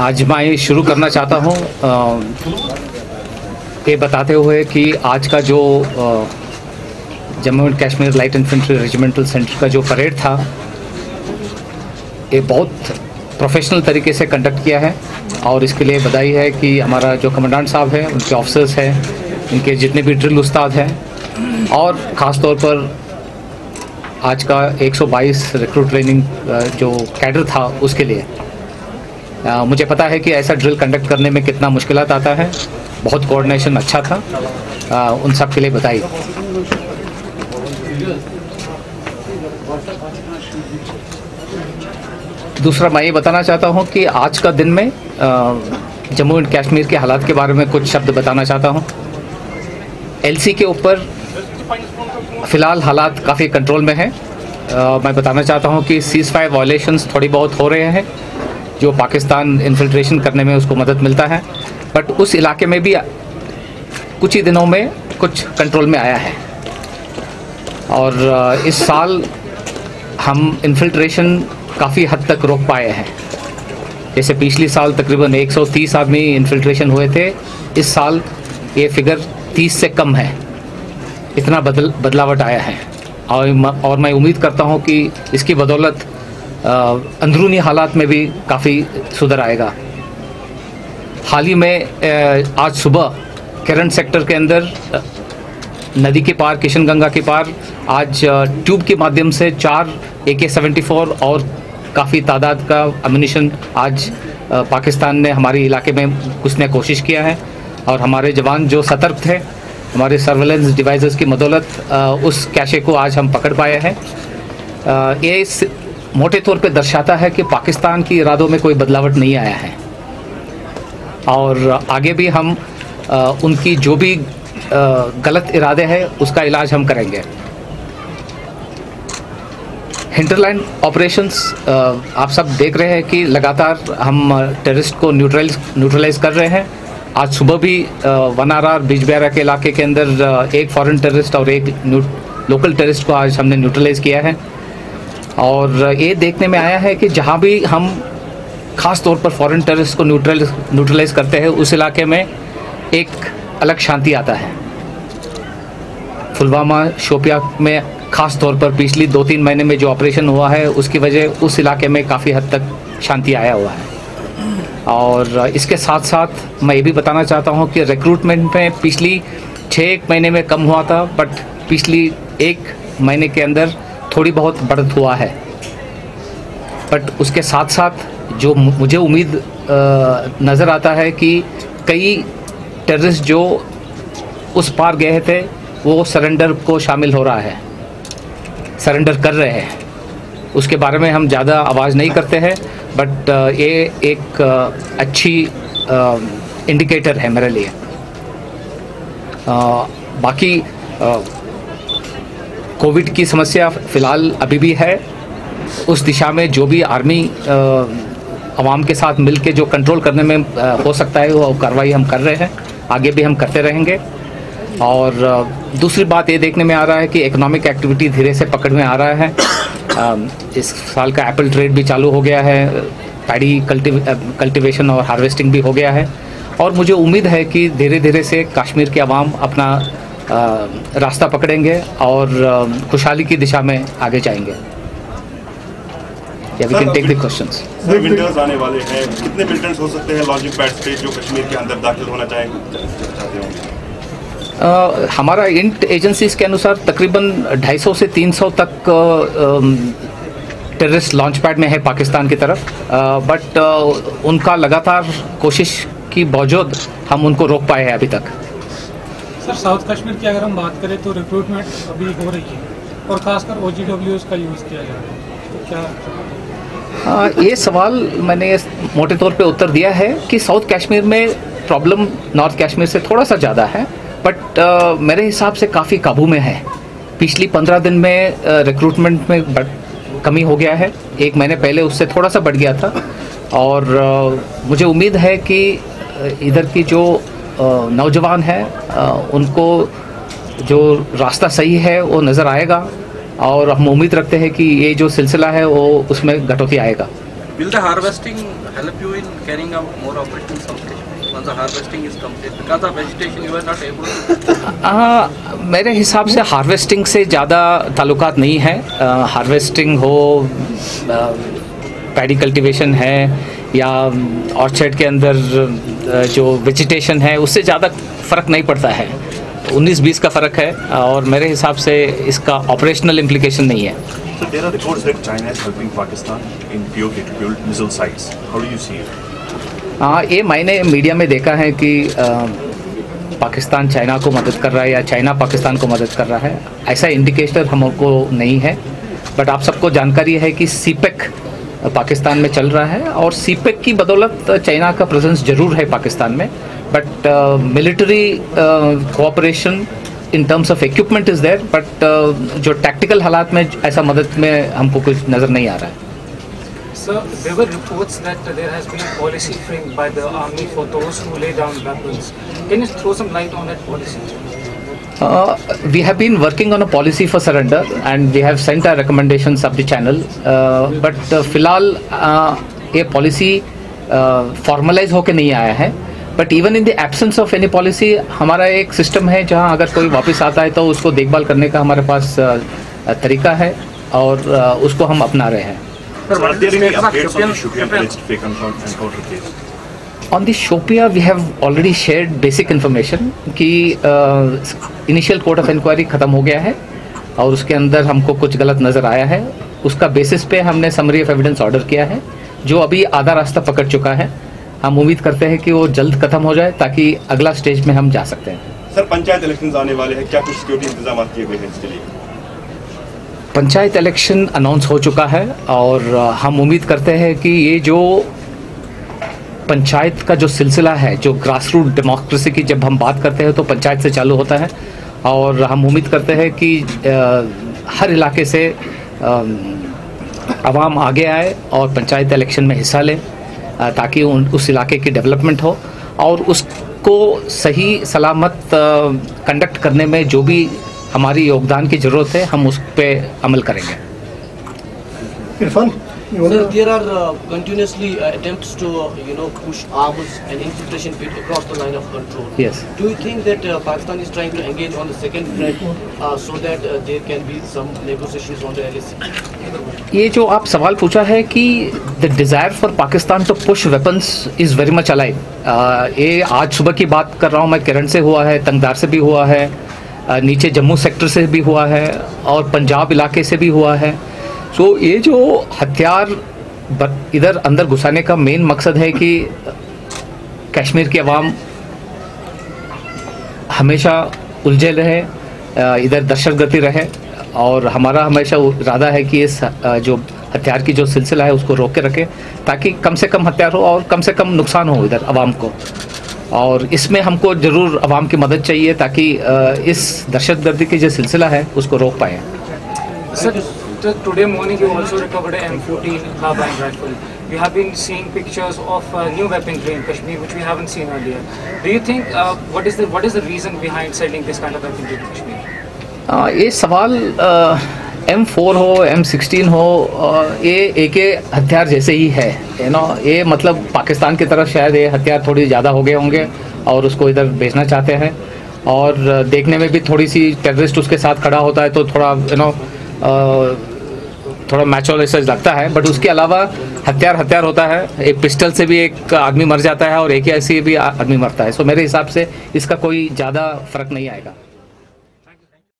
आज मैं शुरू करना चाहता हूँ ये बताते हुए कि आज का जो Jammu and Kashmir light infantry regimental centre का जो परेड था, ये बहुत प्रोफेशनल तरीके से कंडक्ट किया है और इसके लिए बधाई है कि हमारा जो कमांडेंट साहब हैं, उनके ऑफिसर्स हैं, इनके जितने भी ड्रिल उस्ताद हैं और ख़ास तौर पर आज का 122 रिक्रूट ट्रेनिंग जो कैडर था उसके लिए। मुझे पता है कि ऐसा ड्रिल कंडक्ट करने में कितना मुश्किलात आता है, बहुत कोऑर्डिनेशन अच्छा था, उन सब के लिए बधाई। दूसरा मैं ये बताना चाहता हूँ कि आज का दिन में जम्मू एंड कश्मीर के हालात के बारे में कुछ शब्द बताना चाहता हूँ। एलसी के ऊपर फ़िलहाल हालात काफ़ी कंट्रोल में हैं। मैं बताना चाहता हूँ कि सीज़ फायर वायलेशंस थोड़ी बहुत हो रहे हैं, जो पाकिस्तान इन्फिल्ट्रेशन करने में उसको मदद मिलता है, बट उस इलाके में भी कुछ ही दिनों में कुछ कंट्रोल में आया है। और इस साल हम इन्फिल्ट्रेशन काफ़ी हद तक रोक पाए हैं। जैसे पिछले साल तकरीबन 130 आदमी इन्फिल्ट्रेशन हुए थे, इस साल ये फिगर 30 से कम है। इतना बदलावट आया है और मैं उम्मीद करता हूँ कि इसकी बदौलत अंदरूनी हालात में भी काफ़ी सुधार आएगा। हाल ही में आज सुबह केरन सेक्टर के अंदर नदी के पार, किशनगंगा के पार, आज ट्यूब के माध्यम से 4 AK-74 और काफ़ी तादाद का अम्यूनिशन आज पाकिस्तान ने हमारे इलाके में घुसने की कोशिश किया है और हमारे जवान जो सतर्क थे, हमारे सर्वेलेंस डिवाइसेस की बदौलत उस कैशे को आज हम पकड़ पाए हैं। ये मोटे तौर पे दर्शाता है कि पाकिस्तान की इरादों में कोई बदलावट नहीं आया है और आगे भी हम उनकी जो भी गलत इरादे हैं उसका इलाज हम करेंगे। हिंटरलैंड ऑपरेशंस आप सब देख रहे हैं कि लगातार हम टेररिस्ट को न्यूट्रलाइज कर रहे हैं। आज सुबह भी वनारार बिजबेहरा के इलाके के अंदर एक फॉरेन टेररिस्ट और एक लोकल टेररिस्ट को आज हमने न्यूट्रलाइज किया है और ये देखने में आया है कि जहाँ भी हम ख़ास तौर पर फॉरेन टेररिस्ट को न्यूट्रलाइज करते हैं उस इलाके में एक अलग शांति आता है। पुलवामा, शोपिया में ख़ास तौर पर पिछली 2-3 महीने में जो ऑपरेशन हुआ है उसकी वजह उस इलाके में काफ़ी हद तक शांति आया हुआ है। और इसके साथ साथ मैं ये भी बताना चाहता हूँ कि रिक्रूटमेंट में पिछली 6 महीने में कम हुआ था, बट पिछली 1 महीने के अंदर थोड़ी बहुत बढ़त हुआ है। बट उसके साथ साथ जो मुझे उम्मीद नज़र आता है कि कई टेररिस्ट जो उस पार गए थे वो सरेंडर को शामिल हो रहा है, सरेंडर कर रहे हैं। उसके बारे में हम ज़्यादा आवाज़ नहीं करते हैं, बट ये एक अच्छी इंडिकेटर है मेरे लिए। बाकी कोविड की समस्या फ़िलहाल अभी भी है, उस दिशा में जो भी आर्मी आवाम के साथ मिल के जो कंट्रोल करने में हो सकता है वो कार्रवाई हम कर रहे हैं, आगे भी हम करते रहेंगे। और दूसरी बात ये देखने में आ रहा है कि इकोनॉमिक एक्टिविटी धीरे से पकड़ में आ रहा है। इस साल का एप्पल ट्रेड भी चालू हो गया है, पैडी कल्टीवेशन और हार्वेस्टिंग भी हो गया है और मुझे उम्मीद है कि धीरे धीरे से कश्मीर के अवाम अपना रास्ता पकड़ेंगे और खुशहाली की दिशा में आगे जाएंगे। We can take the questions. Winters आने वाले हैं, कितने मिलिटेंट्स हो सकते हैं लॉन्चिंग पैड्स पे जो कश्मीर के अंदर दाखिल होना चाहते होंगे? हमारा इंट एजेंसीज के अनुसार तकरीबन 250 से 300 तक टेररिस्ट लॉन्च पैड में है पाकिस्तान की तरफ, बट उनका लगातार कोशिश की बावजूद हम उनको रोक पाए हैं अभी तक। सर, साउथ कश्मीर की अगर हम बात करें तो रिक्रूटमेंट अभी हो रही है और खासकर OGWs का यूज़ किया जा रहा है, तो क्या ये सवाल मैंने मोटे तौर पे उत्तर दिया है कि साउथ कश्मीर में प्रॉब्लम नॉर्थ कश्मीर से थोड़ा सा ज़्यादा है, बट मेरे हिसाब से काफ़ी काबू में है। पिछली 15 दिन में रिक्रूटमेंट में कमी हो गया है, 1 महीने पहले उससे थोड़ा सा बढ़ गया था और मुझे उम्मीद है कि इधर की जो नौजवान हैं उनको जो रास्ता सही है वो नज़र आएगा और हम उम्मीद रखते हैं कि ये जो सिलसिला है वो उसमें घटौती आएगा। Will the harvesting help you in carrying out more operations in South Kashmir once the harvesting is complete? Because of vegetation you are not able to. मेरे हिसाब से हार्वेस्टिंग से ज़्यादा ताल्लुकात नहीं है। हार्वेस्टिंग हो, पैडी कल्टीवेशन है या ऑर्चर्ड के अंदर जो वेजिटेशन है, उससे ज़्यादा फ़र्क नहीं पड़ता है। 19-20 का फ़र्क है और मेरे हिसाब से इसका ऑपरेशनल इम्प्लीकेशन नहीं है। So there are reports that China is helping Pakistan in POK to build missile sites. How do you see it? ये मैंने मीडिया में देखा है कि पाकिस्तान चाइना को मदद कर रहा है या चाइना पाकिस्तान को मदद कर रहा है। ऐसा इंडिकेटर हमको नहीं है, बट आप सबको जानकारी है कि सीपेक पाकिस्तान में चल रहा है और सीपेक की बदौलत चाइना का प्रेजेंस जरूर है पाकिस्तान में, but military cooperation in terms of equipment is there, but जो टैक्टिकल हालात में ऐसा मदद में हमको कुछ नज़र नहीं आ रहा है। Sir, there were reports that there has been policy framed by the army for those who lay down weapons. Can you throw some light on that policy? We have been working on a policy for surrender and we have sent our recommendations up the channel, but फिलहाल ये policy formalise होके नहीं आया है। But even in the absence of any policy हमारा एक system है जहां अगर कोई वापस आता है तो उसको देखभाल करने का हमारे पास तरीका है और उसको हम अपना रहे हैं। On the Shopian we have already shared basic information कि इनिशियल कोर्ट ऑफ इंक्वायरी ख़त्म हो गया है और उसके अंदर हमको कुछ गलत नज़र आया है। उसका बेसिस पे हमने समरी ऑफ एविडेंस ऑर्डर किया है जो अभी आधा रास्ता पकड़ चुका है। हम उम्मीद करते हैं कि वो जल्द खत्म हो जाए ताकि अगला स्टेज में हम जा सकते हैं। सर, पंचायत इलेक्शंस आने वाले हैं, क्या कुछ सिक्योरिटी इंतजाम किए गए हैं इसके लिए? पंचायत इलेक्शन अनाउंस हो चुका है और हम उम्मीद करते हैं कि ये जो पंचायत का जो सिलसिला है, जो ग्रास रूट डेमोक्रेसी की जब हम बात करते हैं तो पंचायत से चालू होता है और हम उम्मीद करते हैं कि हर इलाके से आवाम आगे आए और पंचायत इलेक्शन में हिस्सा लें ताकि उस इलाके की डेवलपमेंट हो और उसको सही सलामत कंडक्ट करने में जो भी हमारी योगदान की ज़रूरत है हम उस पर अमल करेंगे। Irfan, Sir, there are continuously attempts to push arms and infiltration bit across the line of control. Yes. Do you think that Pakistan is trying to engage on the second front so that there can be some negotiations on the LAC? ये जो आप सवाल पूछा है कि the desire for Pakistan to push weapons is very much alive. ये आज सुबह की बात कर रहा हूँ मैं, केरन से हुआ है, तंगदार से भी हुआ है, नीचे जम्मू सेक्टर से भी हुआ है और पंजाब इलाके से भी हुआ है। तो ये जो हथियार इधर अंदर घुसाने का मेन मकसद है कि कश्मीर की आवाम हमेशा उलझे रहे, इधर दहशतगर्दी रहे और हमारा हमेशा इरादा है कि इस जो हथियार की जो सिलसिला है उसको रोक के रखें ताकि कम से कम हथियार हो और कम से कम नुकसान हो इधर आवाम को। और इसमें हमको ज़रूर आवाम की मदद चाहिए ताकि इस दहशतगर्दी की जो सिलसिला है उसको रोक पाएँ। Sir, today morning you also recovered an M14 carbine rifle. We have been seeing pictures of new weaponry in Kashmir which we haven't seen earlier. Do you think what is the reason behind selling this kind of weaponry to Kashmir? ये सवाल M4 हो, M16 हो, ये एक हथियार जैसे ही है, ये मतलब पाकिस्तान की तरफ शायद ये हथियार थोड़ी ज़्यादा हो गए होंगे और उसको इधर भेजना चाहते हैं और देखने में भी थोड़ी सी टेररिस्ट उसके साथ खड़ा होता है तो थोड़ा थोड़ा मैचुअल ऐसा लगता है, बट उसके अलावा हथियार होता है। एक पिस्टल से भी एक आदमी मर जाता है और एक ही ऐसे भी आदमी मरता है। सो मेरे हिसाब से इसका कोई ज़्यादा फ़र्क नहीं आएगा।